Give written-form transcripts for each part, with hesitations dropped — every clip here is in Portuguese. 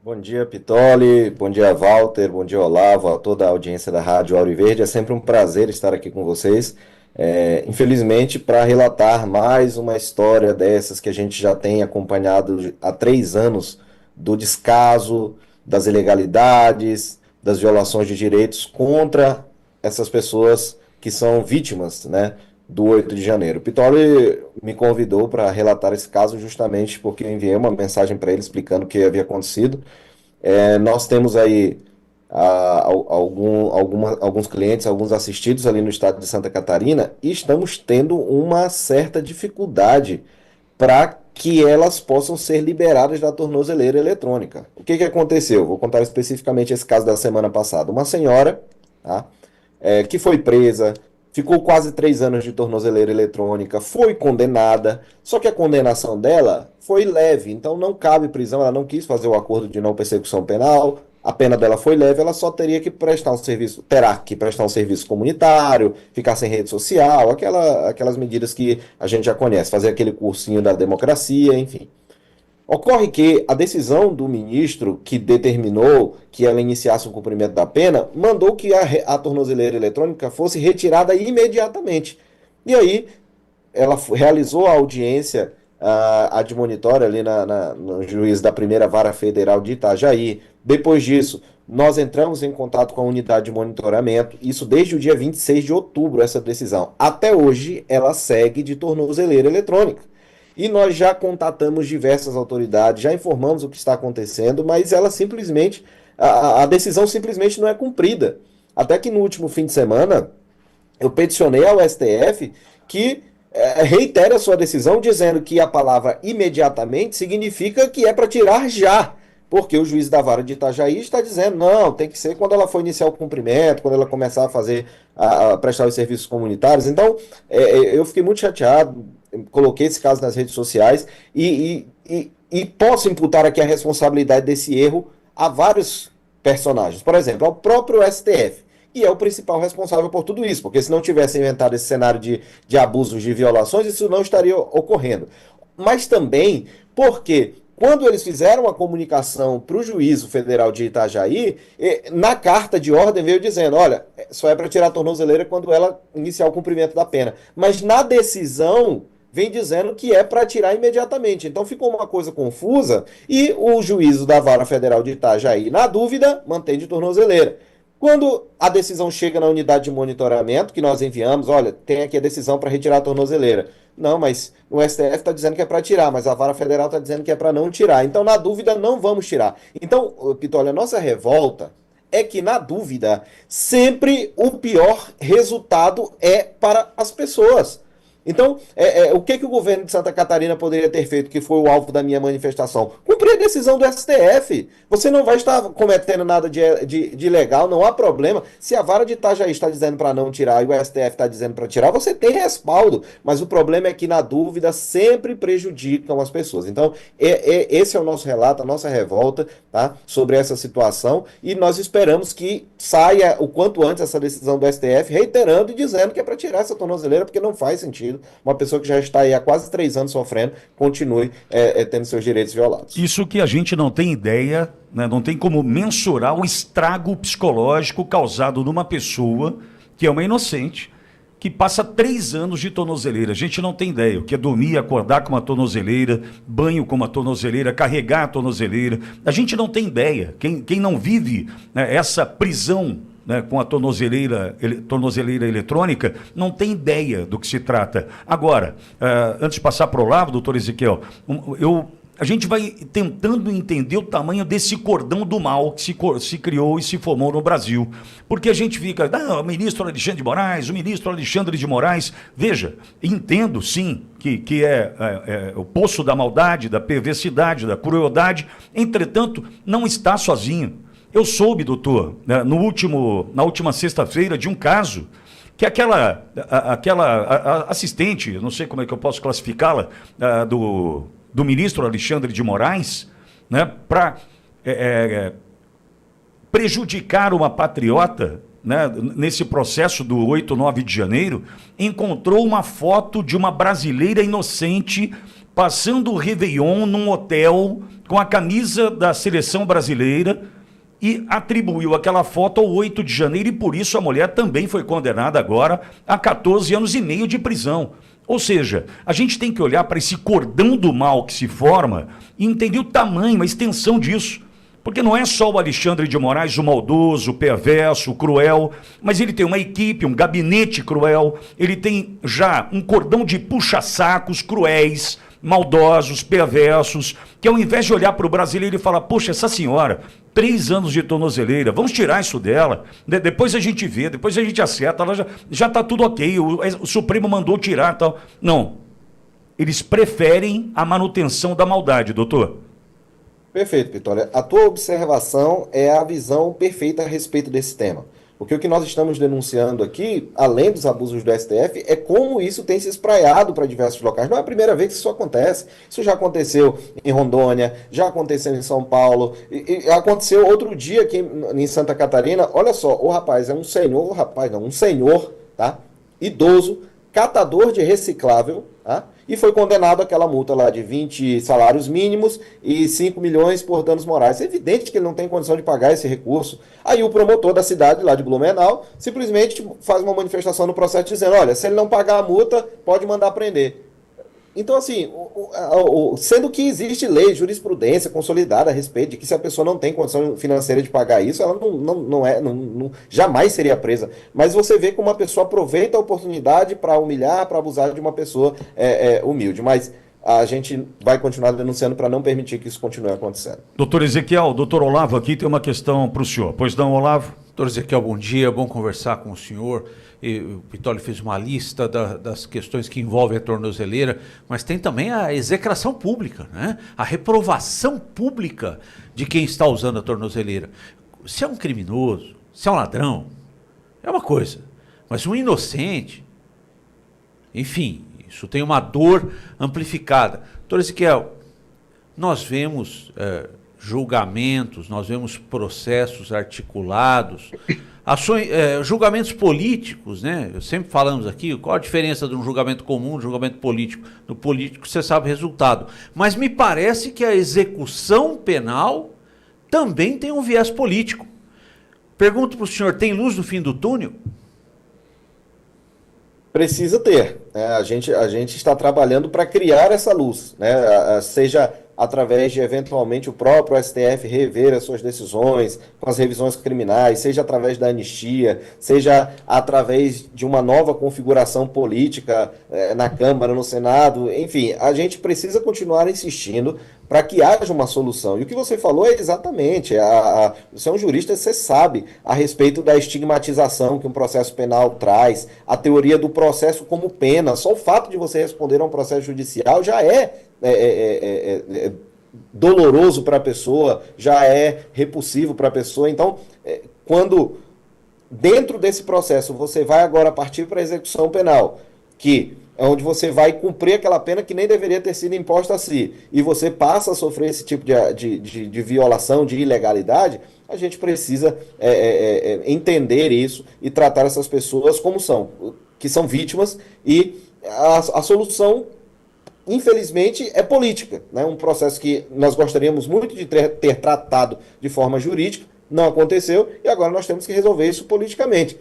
Bom dia, Pitoli. Bom dia, Walter. Bom dia, Olavo, a toda a audiência da Rádio Auro e Verde. É sempre um prazer estar aqui com vocês. Infelizmente, para relatar mais uma história dessas que a gente já tem acompanhado há 3 anos, do descaso, das ilegalidades, das violações de direitos contra essas pessoas que são vítimas, né, do 8 de janeiro. O Pitoli me convidou para relatar esse caso justamente porque eu enviei uma mensagem para ele explicando o que havia acontecido. Nós temos aí alguns clientes, alguns assistidos ali no estado de Santa Catarina e estamos tendo uma certa dificuldade para que elas possam ser liberadas da tornozeleira eletrônica. O que que aconteceu? Vou contar especificamente esse caso da semana passada. Uma senhora, tá, que foi presa, ficou quase 3 anos de tornozeleira eletrônica, foi condenada, só que a condenação dela foi leve, então não cabe prisão, ela não quis fazer o acordo de não persecução penal, a pena dela foi leve, ela só teria que prestar um serviço, terá que prestar um serviço comunitário, ficar sem rede social, aquelas medidas que a gente já conhece, fazer aquele cursinho da democracia, enfim. Ocorre que a decisão do ministro que determinou que ela iniciasse o cumprimento da pena mandou que a tornozeleira eletrônica fosse retirada imediatamente. E aí ela realizou a audiência admonitória ali no juiz da primeira vara federal de Itajaí. Depois disso, nós entramos em contato com a unidade de monitoramento, isso desde o dia 26 de outubro, essa decisão. Até hoje, ela segue de tornozeleira eletrônica. E nós já contatamos diversas autoridades, já informamos o que está acontecendo, mas ela simplesmente, a decisão simplesmente não é cumprida. Até que no último fim de semana, eu peticionei ao STF que reitere a sua decisão, dizendo que a palavra imediatamente significa que é para tirar já. Porque o juiz da vara de Itajaí está dizendo, não, tem que ser quando ela for iniciar o cumprimento, quando ela começar a fazer, a prestar os serviços comunitários. Então, eu fiquei muito chateado, coloquei esse caso nas redes sociais e posso imputar aqui a responsabilidade desse erro a vários personagens. Por exemplo, ao próprio STF, que é o principal responsável por tudo isso, porque se não tivesse inventado esse cenário de abusos, de violações, isso não estaria ocorrendo. Mas também porque quando eles fizeram a comunicação para o Juízo Federal de Itajaí, na carta de ordem veio dizendo, olha, só é para tirar a tornozeleira quando ela iniciar o cumprimento da pena. Mas na decisão vem dizendo que é para tirar imediatamente. Então ficou uma coisa confusa e o juízo da Vara Federal de Itajaí, na dúvida, mantém de tornozeleira. Quando a decisão chega na unidade de monitoramento, que nós enviamos, olha, tem aqui a decisão para retirar a tornozeleira. Não, mas o STF está dizendo que é para tirar, mas a Vara Federal está dizendo que é para não tirar. Então, na dúvida, não vamos tirar. Então, Pitolha, a nossa revolta é que, na dúvida, sempre o pior resultado é para as pessoas. Então, o que o governo de Santa Catarina poderia ter feito, que foi o alvo da minha manifestação? Cumprir a decisão do STF. Você não vai estar cometendo nada de ilegal, não há problema. Se a vara de Itajaí está dizendo para não tirar e o STF está dizendo para tirar, você tem respaldo. Mas o problema é que, na dúvida, sempre prejudicam as pessoas. Então, esse é o nosso relato, a nossa revolta, tá, sobre essa situação. E nós esperamos que saia o quanto antes essa decisão do STF, reiterando e dizendo que é para tirar essa tornozeleira, porque não faz sentido uma pessoa que já está aí há quase 3 anos sofrendo, continue tendo seus direitos violados. Isso que a gente não tem ideia, né, não tem como mensurar o estrago psicológico causado numa pessoa que é uma inocente, que passa 3 anos de tornozeleira. A gente não tem ideia o que é dormir, acordar com uma tornozeleira, banho com uma tornozeleira, carregar a tornozeleira. A gente não tem ideia. Quem não vive, né, essa prisão, né, com a tornozeleira eletrônica, não tem ideia do que se trata. Agora, antes de passar para o Olavo, doutor Ezequiel, a gente vai tentando entender o tamanho desse cordão do mal que se criou e se formou no Brasil. Porque a gente fica, o ministro Alexandre de Moraes, veja, entendo sim que é o poço da maldade, da perversidade, da crueldade, entretanto, não está sozinho. Eu soube, doutor, né, na última sexta-feira, de um caso que aquela assistente, não sei como é que eu posso classificá-la, do ministro Alexandre de Moraes, né, para prejudicar uma patriota, né, nesse processo do 8, 9 de janeiro, encontrou uma foto de uma brasileira inocente passando o Réveillon num hotel com a camisa da seleção brasileira e atribuiu aquela foto ao 8 de janeiro e por isso a mulher também foi condenada agora a 14 anos e meio de prisão. Ou seja, a gente tem que olhar para esse cordão do mal que se forma e entender o tamanho, a extensão disso. Porque não é só o Alexandre de Moraes, o maldoso, o perverso, o cruel, mas ele tem uma equipe, um gabinete cruel, ele tem já um cordão de puxa-sacos cruéis, maldosos, perversos, que ao invés de olhar para o brasileiro e falar, poxa, essa senhora, 3 anos de tornozeleira, vamos tirar isso dela, depois a gente vê, depois a gente acerta, ela já está tudo ok, o Supremo mandou tirar e tal. Não, eles preferem a manutenção da maldade, doutor. Perfeito, Vitória. A tua observação é a visão perfeita a respeito desse tema. Porque o que nós estamos denunciando aqui, além dos abusos do STF, é como isso tem se espraiado para diversos locais. Não é a primeira vez que isso acontece. Isso já aconteceu em Rondônia, já aconteceu em São Paulo, e aconteceu outro dia aqui em Santa Catarina. Olha só, o rapaz é um senhor, um senhor, tá? Idoso, catador de reciclável, tá? E foi condenado àquela multa lá de 20 salários mínimos e 5 milhões por danos morais. É evidente que ele não tem condição de pagar esse recurso. Aí o promotor da cidade lá de Blumenau simplesmente faz uma manifestação no processo dizendo, olha, se ele não pagar a multa, pode mandar prender. Então, assim, sendo que existe lei, jurisprudência consolidada a respeito de que se a pessoa não tem condição financeira de pagar isso, ela jamais seria presa. Mas você vê como uma pessoa aproveita a oportunidade para humilhar, para abusar de uma pessoa humilde. Mas a gente vai continuar denunciando para não permitir que isso continue acontecendo. Doutor Ezequiel, doutor Olavo aqui tem uma questão para o senhor. Pois não, Olavo? Doutor Ezequiel, bom dia, bom conversar com o senhor. O Vitório fez uma lista das questões que envolvem a tornozeleira, mas tem também a execração pública, né? A reprovação pública de quem está usando a tornozeleira. Se é um criminoso, se é um ladrão, é uma coisa, mas um inocente, enfim, isso tem uma dor amplificada. Doutor Ezequiel, nós vemos julgamentos, nós vemos processos articulados, julgamentos políticos, né? Sempre falamos aqui, qual a diferença de um julgamento comum e um julgamento político? No político você sabe o resultado. Mas me parece que a execução penal também tem um viés político. Pergunto para o senhor, tem luz no fim do túnel? Precisa ter, né? A gente está trabalhando para criar essa luz, né? Seja através de, eventualmente, o próprio STF rever as suas decisões com as revisões criminais, seja através da anistia, seja através de uma nova configuração política na Câmara, no Senado, enfim, a gente precisa continuar insistindo para que haja uma solução. E o que você falou é exatamente, você é um jurista, você sabe a respeito da estigmatização que um processo penal traz, a teoria do processo como pena. Só o fato de você responder a um processo judicial já é doloroso para a pessoa, já é repulsivo para a pessoa. Então, quando dentro desse processo você vai agora partir para a execução penal, que é onde você vai cumprir aquela pena que nem deveria ter sido imposta a si, e você passa a sofrer esse tipo de violação, de ilegalidade, a gente precisa entender isso e tratar essas pessoas como são, que são vítimas, e a solução, infelizmente, é política, né? Um processo que nós gostaríamos muito de ter tratado de forma jurídica, não aconteceu, e agora nós temos que resolver isso politicamente.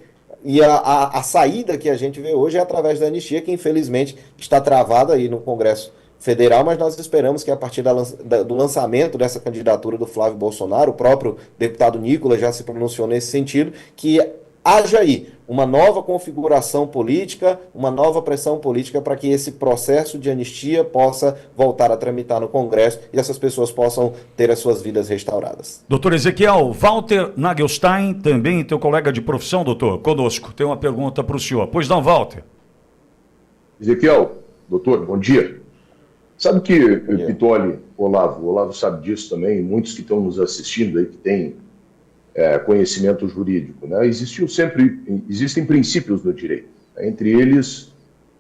E a saída que a gente vê hoje é através da anistia, que infelizmente está travada aí no Congresso Federal, mas nós esperamos que a partir do lançamento dessa candidatura do Flávio Bolsonaro, o próprio deputado Nicolas já se pronunciou nesse sentido, que haja aí uma nova configuração política, uma nova pressão política para que esse processo de anistia possa voltar a tramitar no Congresso e essas pessoas possam ter as suas vidas restauradas. Doutor Ezequiel, Walter Nagelstein, também teu colega de profissão, doutor, conosco, tem uma pergunta para o senhor. Pois não, Walter? Ezequiel, doutor, bom dia. Sabe que, Pitoli, o Olavo sabe disso também, muitos que estão nos assistindo aí, que têm conhecimento jurídico, né? Existem princípios no direito, né? Entre eles,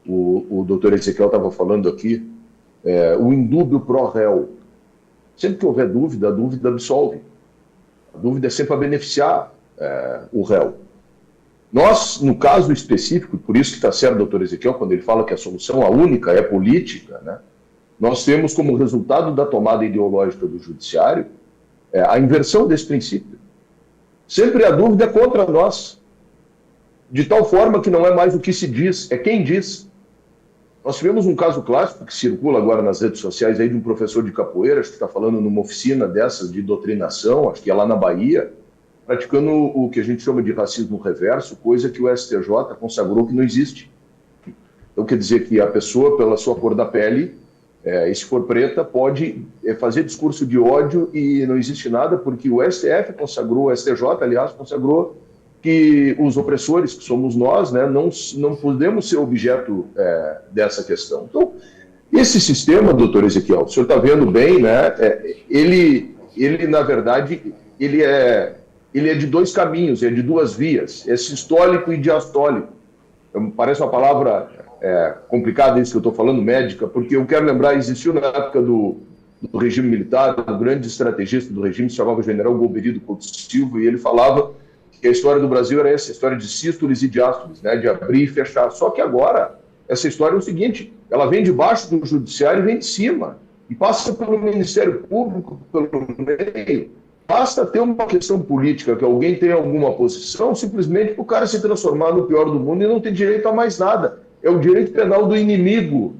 o doutor Ezequiel estava falando aqui, o indúbio pro réu. Sempre que houver dúvida, a dúvida absolve. A dúvida é sempre para beneficiar o réu. Nós, no caso específico, por isso que está certo o doutor Ezequiel, quando ele fala que a solução, a única, é política, né? Nós temos como resultado da tomada ideológica do judiciário a inversão desse princípio. Sempre a dúvida é contra nós, de tal forma que não é mais o que se diz, é quem diz. Nós tivemos um caso clássico que circula agora nas redes sociais aí de um professor de capoeira, acho que está falando numa oficina dessas de doutrinação, acho que é lá na Bahia, praticando o que a gente chama de racismo reverso, coisa que o STJ consagrou que não existe. Então quer dizer que a pessoa, pela sua cor da pele, e se for preta, pode fazer discurso de ódio e não existe nada, porque o STF consagrou, o STJ, aliás, consagrou que os opressores, que somos nós, né, não podemos ser objeto dessa questão. Então, esse sistema, doutor Ezequiel, o senhor está vendo bem, né, ele, na verdade, ele é de dois caminhos, é de duas vias, é sistólico e diastólico. Parece uma palavra complicada isso que eu estou falando, médica, porque eu quero lembrar, existiu na época do regime militar, um grande estrategista do regime, se chamava General Golbery Couto Silva, e ele falava que a história do Brasil era essa, a história de sístoles e diástoles, né, de abrir e fechar. Só que agora, essa história é o seguinte, ela vem de baixo do judiciário e vem de cima, e passa pelo Ministério Público, pelo meio. Basta ter uma questão política, que alguém tenha alguma posição, simplesmente para o cara se transformar no pior do mundo e não ter direito a mais nada. É o direito penal do inimigo.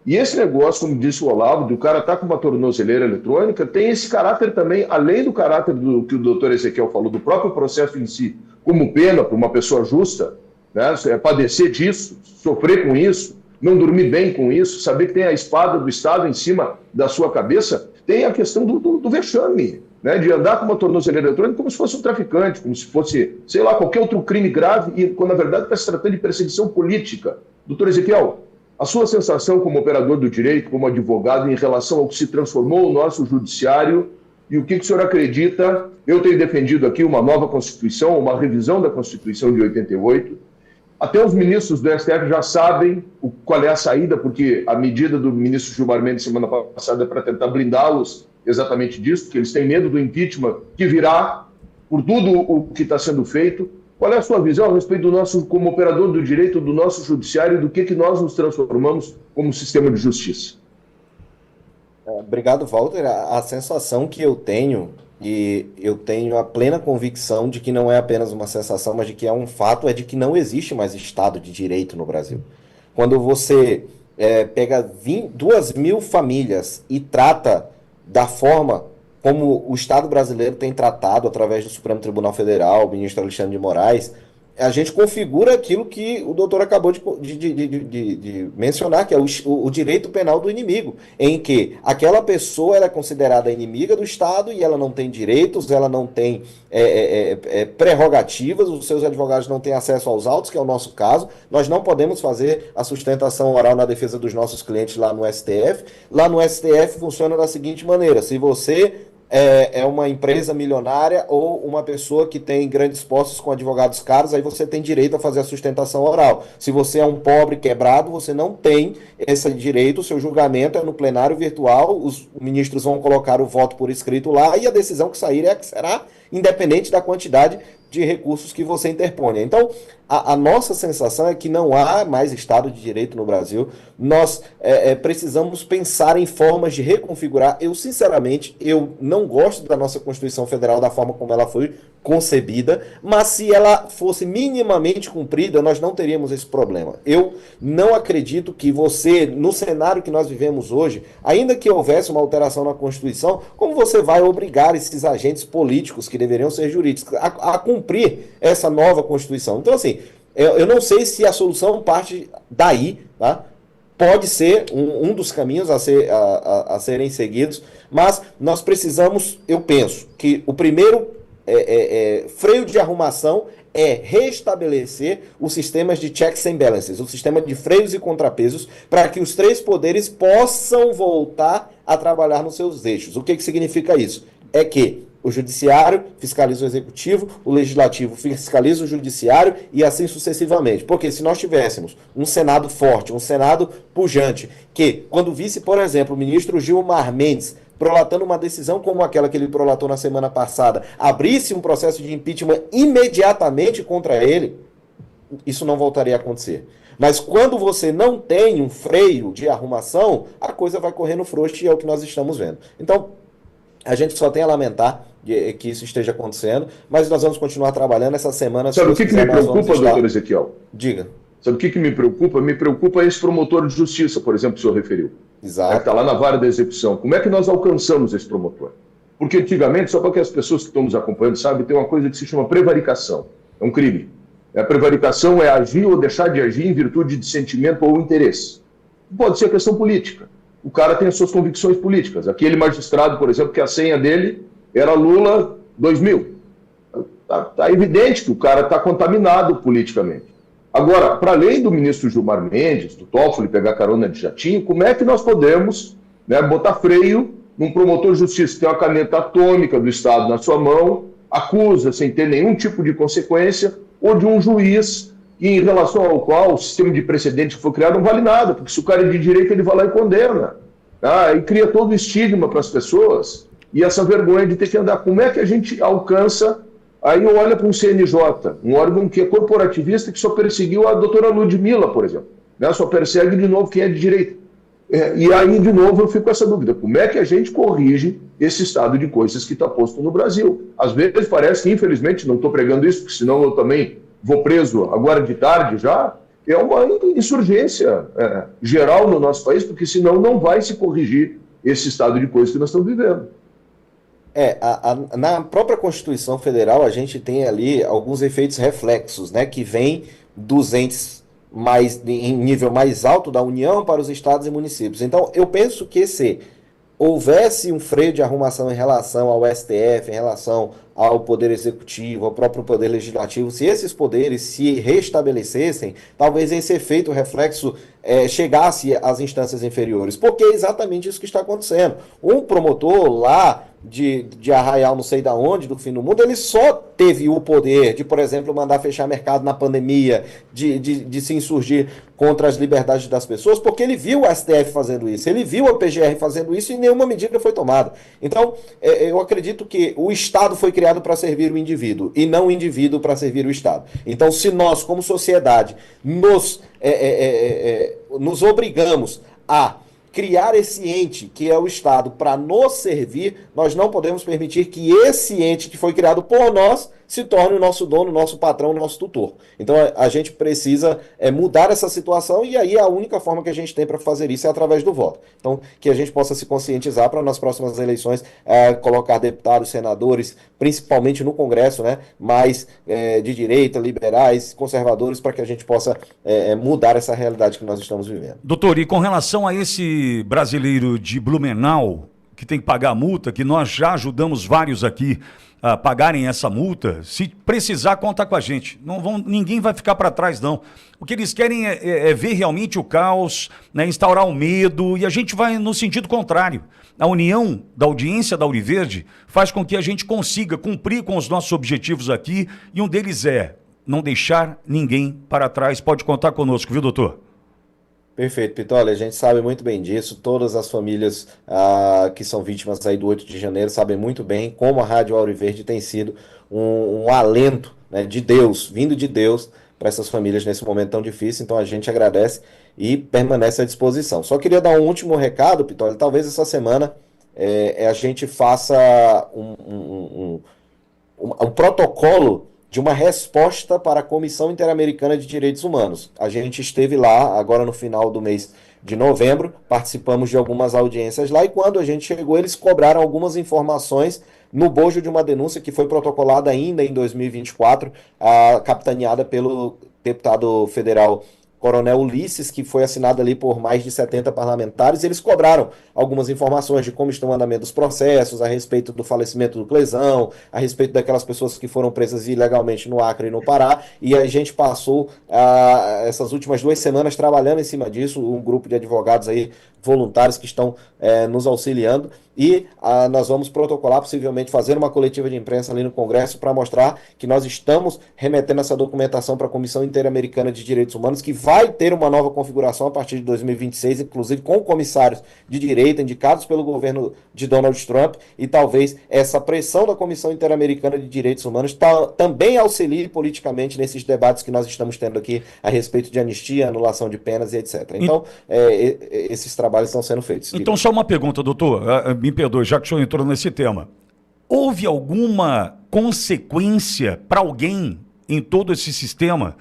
E esse negócio, como disse o Olavo, do cara estar com uma tornozeleira eletrônica, tem esse caráter também, além do caráter do que o doutor Ezequiel falou, do próprio processo em si, como pena para uma pessoa justa, né, padecer disso, sofrer com isso, não dormir bem com isso, saber que tem a espada do Estado em cima da sua cabeça, tem a questão do vexame, né, de andar com uma tornozeleira eletrônica como se fosse um traficante, como se fosse, sei lá, qualquer outro crime grave, e quando na verdade está se tratando de perseguição política. Doutor Ezequiel, a sua sensação como operador do direito, como advogado, em relação ao que se transformou o nosso judiciário e o que o senhor acredita? Eu tenho defendido aqui uma nova Constituição, uma revisão da Constituição de 88. Até os ministros do STF já sabem qual é a saída, porque a medida do ministro Gilmar Mendes semana passada é para tentar blindá-los exatamente disso, porque eles têm medo do impeachment que virá por tudo o que está sendo feito. Qual é a sua visão a respeito do nosso, como operador do direito, do nosso judiciário, do que nós nos transformamos como sistema de justiça? Obrigado, Walter. A sensação que eu tenho, e eu tenho a plena convicção de que não é apenas uma sensação, mas de que é um fato, é de que não existe mais Estado de Direito no Brasil. Quando você pega 2.000 famílias e trata da forma como o Estado brasileiro tem tratado através do Supremo Tribunal Federal, o ministro Alexandre de Moraes, a gente configura aquilo que o doutor acabou de mencionar, que é o direito penal do inimigo, em que aquela pessoa ela é considerada inimiga do Estado e ela não tem direitos, ela não tem prerrogativas, os seus advogados não têm acesso aos autos, que é o nosso caso, nós não podemos fazer a sustentação oral na defesa dos nossos clientes lá no STF. Lá no STF funciona da seguinte maneira: se você é uma empresa milionária ou uma pessoa que tem grandes postos com advogados caros, aí você tem direito a fazer a sustentação oral. Se você é um pobre quebrado, você não tem esse direito, o seu julgamento é no plenário virtual, os ministros vão colocar o voto por escrito lá e a decisão que sair é a que será, independente da quantidade de recursos que você interponha. Então, a nossa sensação é que não há mais Estado de Direito no Brasil. Nós precisamos pensar em formas de reconfigurar. Eu, sinceramente, eu não gosto da nossa Constituição Federal da forma como ela foi concebida, mas se ela fosse minimamente cumprida, nós não teríamos esse problema. Eu não acredito que você, no cenário que nós vivemos hoje, ainda que houvesse uma alteração na Constituição, como você vai obrigar esses agentes políticos, que deveriam ser jurídicos, a cumprir essa nova Constituição? Então, assim, eu não sei se a solução parte daí, tá? Pode ser um dos caminhos a serem seguidos, mas nós precisamos, eu penso, que o primeiro freio de arrumação é restabelecer os sistemas de checks and balances, o sistema de freios e contrapesos, para que os três poderes possam voltar a trabalhar nos seus eixos. O que significa isso? É que o judiciário fiscaliza o executivo, o legislativo fiscaliza o judiciário e assim sucessivamente. Porque se nós tivéssemos um Senado forte, um Senado pujante, que quando visse, por exemplo, o ministro Gilmar Mendes prolatando uma decisão como aquela que ele prolatou na semana passada, abrisse um processo de impeachment imediatamente contra ele, isso não voltaria a acontecer. Mas quando você não tem um freio de arrumação, a coisa vai correndo frouxo e é o que nós estamos vendo. Então, a gente só tem a lamentar que isso esteja acontecendo, mas nós vamos continuar trabalhando essa semana. Sabe o que me preocupa, doutor Ezequiel? Diga. Sabe o que me preocupa? Me preocupa esse promotor de justiça, por exemplo, que o senhor referiu. Exato. Que está lá na vara da execução. Como é que nós alcançamos esse promotor? Porque antigamente, só para que as pessoas que estão nos acompanhando sabem, tem uma coisa que se chama prevaricação. É um crime. A prevaricação é agir ou deixar de agir em virtude de sentimento ou interesse. Pode ser questão política. O cara tem as suas convicções políticas. Aquele magistrado, por exemplo, que a senha dele era Lula 2000. Está evidente que o cara está contaminado politicamente. Agora, para além do ministro Gilmar Mendes, do Toffoli pegar carona de jatinho, como é que nós podemos, né, botar freio num promotor de justiça que tem uma caneta atômica do Estado na sua mão, acusa sem ter nenhum tipo de consequência, ou de um juiz em relação ao qual o sistema de precedente que foi criado não vale nada, porque se o cara é de direito, ele vai lá e condena. E cria todo o estigma para as pessoas, e essa vergonha de ter que andar. Como é que a gente alcança? Aí olha para um CNJ, um órgão que é corporativista, que só perseguiu a doutora Ludmilla, por exemplo. Né? Só persegue de novo quem é de direita. E aí, de novo, eu fico com essa dúvida. Como é que a gente corrige esse estado de coisas que está posto no Brasil? Às vezes parece que, infelizmente, não estou pregando isso, porque senão eu também vou preso agora de tarde já. É uma insurgência geral no nosso país, porque senão não vai se corrigir esse estado de coisas que nós estamos vivendo. Na própria Constituição Federal, a gente tem ali alguns efeitos reflexos, né, que vêm dos entes em nível mais alto da União para os estados e municípios. Então, eu penso que se houvesse um freio de arrumação em relação ao STF, em relação ao Poder Executivo, ao próprio Poder Legislativo, se esses poderes se restabelecessem, talvez esse efeito reflexo chegasse às instâncias inferiores, porque é exatamente isso que está acontecendo. Um promotor lá de Arraial não sei da onde, do fim do mundo, ele só teve o poder de, por exemplo, mandar fechar mercado na pandemia, de se insurgir contra as liberdades das pessoas, porque ele viu o STF fazendo isso, ele viu a PGR fazendo isso e nenhuma medida foi tomada. Então, eu acredito que o Estado foi criado para servir o indivíduo e não o indivíduo para servir o Estado. Então, se nós, como sociedade, nos obrigamos a criar esse ente, que é o Estado, para nos servir, nós não podemos permitir que esse ente que foi criado por nós se torne o nosso dono, o nosso patrão, o nosso tutor. Então a gente precisa mudar essa situação e aí a única forma que a gente tem para fazer isso é através do voto. Então que a gente possa se conscientizar para nas próximas eleições colocar deputados, senadores, principalmente no Congresso, né, mais de direita, liberais, conservadores, para que a gente possa mudar essa realidade que nós estamos vivendo. Doutor, e com relação a esse brasileiro de Blumenau que tem que pagar a multa, que nós já ajudamos vários aqui a pagarem essa multa, se precisar, conta com a gente. Ninguém vai ficar para trás, não. O que eles querem é ver realmente o caos, né, instaurar o medo, e a gente vai no sentido contrário. A união da audiência da Auriverde faz com que a gente consiga cumprir com os nossos objetivos aqui, e um deles é não deixar ninguém para trás. Pode contar conosco, viu, doutor? Perfeito, Pitoli, a gente sabe muito bem disso, todas as famílias que são vítimas aí do 8 de janeiro sabem muito bem como a Rádio Auriverde tem sido um alento, né, de Deus, vindo de Deus para essas famílias nesse momento tão difícil, então a gente agradece e permanece à disposição. Só queria dar um último recado, Pitoli, talvez essa semana a gente faça um protocolo de uma resposta para a Comissão Interamericana de Direitos Humanos. A gente esteve lá agora no final do mês de novembro, participamos de algumas audiências lá e quando a gente chegou eles cobraram algumas informações no bojo de uma denúncia que foi protocolada ainda em 2024, capitaneada pelo deputado federal Coronel Ulisses, que foi assinado ali por mais de 70 parlamentares. Eles cobraram algumas informações de como estão o andamento dos processos, a respeito do falecimento do Clezão, a respeito daquelas pessoas que foram presas ilegalmente no Acre e no Pará, e a gente passou essas últimas 2 semanas trabalhando em cima disso, um grupo de advogados aí voluntários que estão nos auxiliando, e nós vamos protocolar, possivelmente fazer uma coletiva de imprensa ali no Congresso para mostrar que nós estamos remetendo essa documentação para a Comissão Interamericana de Direitos Humanos, que vai ter uma nova configuração a partir de 2026, inclusive com comissários de direita indicados pelo governo de Donald Trump, e talvez essa pressão da Comissão Interamericana de Direitos Humanos também auxilie politicamente nesses debates que nós estamos tendo aqui a respeito de anistia, anulação de penas e etc. Então, esses trabalhos estão sendo feitos. Então, só uma pergunta, doutor, me perdoe, já que o senhor entrou nesse tema. Houve alguma consequência para alguém em todo esse sistema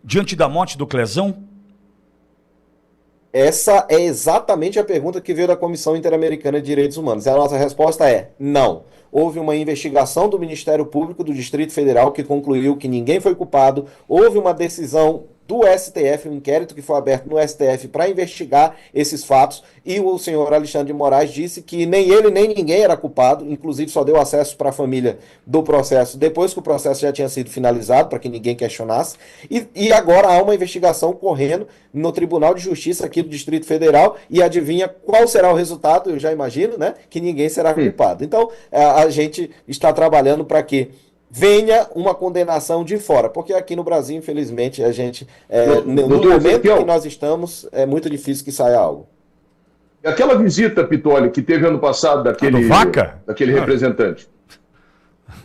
diante da morte do Clezão? Essa é exatamente a pergunta que veio da Comissão Interamericana de Direitos Humanos. E a nossa resposta é não. Houve uma investigação do Ministério Público do Distrito Federal que concluiu que ninguém foi culpado. Houve uma decisão do STF, um inquérito que foi aberto no STF para investigar esses fatos, e o senhor Alexandre de Moraes disse que nem ele nem ninguém era culpado, inclusive só deu acesso para a família do processo depois que o processo já tinha sido finalizado, para que ninguém questionasse, e agora há uma investigação correndo no Tribunal de Justiça aqui do Distrito Federal, e adivinha qual será o resultado? Eu já imagino, né, que ninguém será culpado. Então, a gente está trabalhando para que venha uma condenação de fora, porque aqui no Brasil, infelizmente, a gente, no momento que nós estamos, é muito difícil que saia algo. E aquela visita, Pittoli, que teve ano passado daquele representante?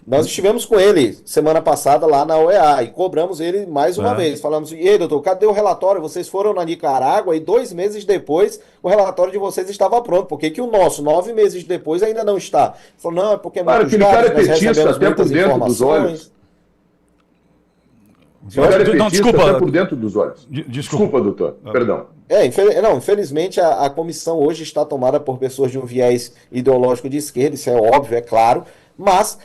Nós estivemos com ele semana passada lá na OEA e cobramos ele mais uma vez. Falamos, e aí, doutor, cadê o relatório? Vocês foram na Nicarágua e 2 meses depois o relatório de vocês estava pronto. Por que que o nosso, 9 meses depois, ainda não está? Ele falou, não, é porque aquele cara é petista até por dentro dos olhos. Desculpa. Até por dentro dos olhos. Desculpa, doutor. Perdão. Infelizmente a comissão hoje está tomada por pessoas de um viés ideológico de esquerda, isso é óbvio, é claro, mas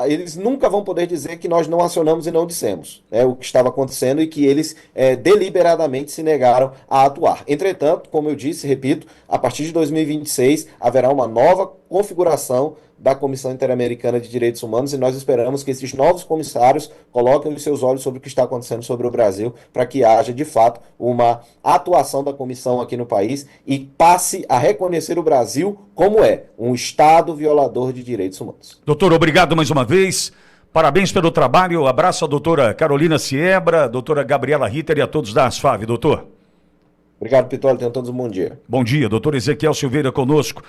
eles nunca vão poder dizer que nós não acionamos e não dissemos o que estava acontecendo e que eles deliberadamente se negaram a atuar. Entretanto, como eu disse, repito, a partir de 2026 haverá uma nova configuração da Comissão Interamericana de Direitos Humanos, e nós esperamos que esses novos comissários coloquem os seus olhos sobre o que está acontecendo sobre o Brasil, para que haja, de fato, uma atuação da comissão aqui no país e passe a reconhecer o Brasil como um Estado violador de direitos humanos. Doutor, obrigado mais uma vez. Parabéns pelo trabalho. Abraço à doutora Carolina Siebra, doutora Gabriela Ritter e a todos da ASFAV, doutor. Obrigado, Pittoli. Tenham todos um bom dia. Bom dia, doutor Ezequiel Silveira conosco.